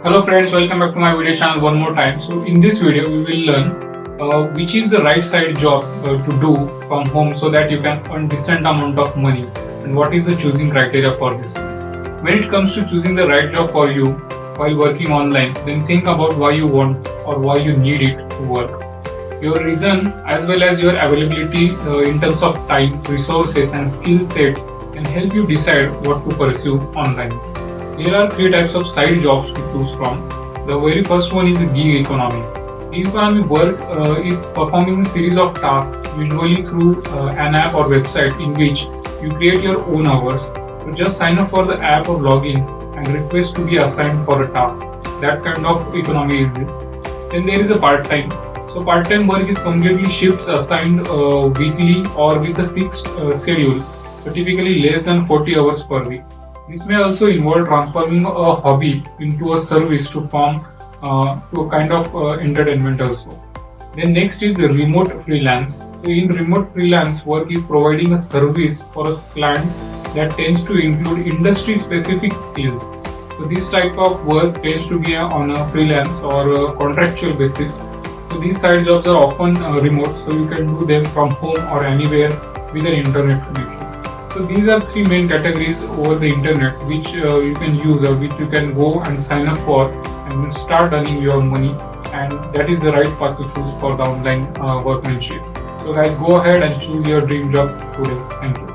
Hello friends, welcome back to my video channel one more time. So in this video we will learn which is the right side job to do from home so that you can earn decent amount of money and what is the choosing criteria for this. When it comes to choosing the right job for you while working online, then think about why you want or why you need it to work. Your reason as well as your availability in terms of time, resources and skill set can help you decide what to pursue online. There are three types of side jobs to choose from. The very first one is gig economy. Gig economy work is performing a series of tasks, usually through an app or website in which you create your own hours. So just sign up for the app or log in and request to be assigned for a task. That kind of economy is this. Then there is a part-time. So part-time work is completely shifts assigned weekly or with a fixed schedule, so typically less than 40 hours per week. This may also involve transforming a hobby into a service to form to a kind of entertainment also. Then next is the remote freelance. So in remote freelance, work is providing a service for a client that tends to include industry specific skills. So this type of work tends to be on a freelance or a contractual basis. So these side jobs are often remote, so you can do them from home or anywhere with an internet connection. So these are three main categories over the internet which you can use or which you can go and sign up for and then start earning your money, and that is the right path to choose for the online workmanship. So guys, go ahead and choose your dream job today. Thank you.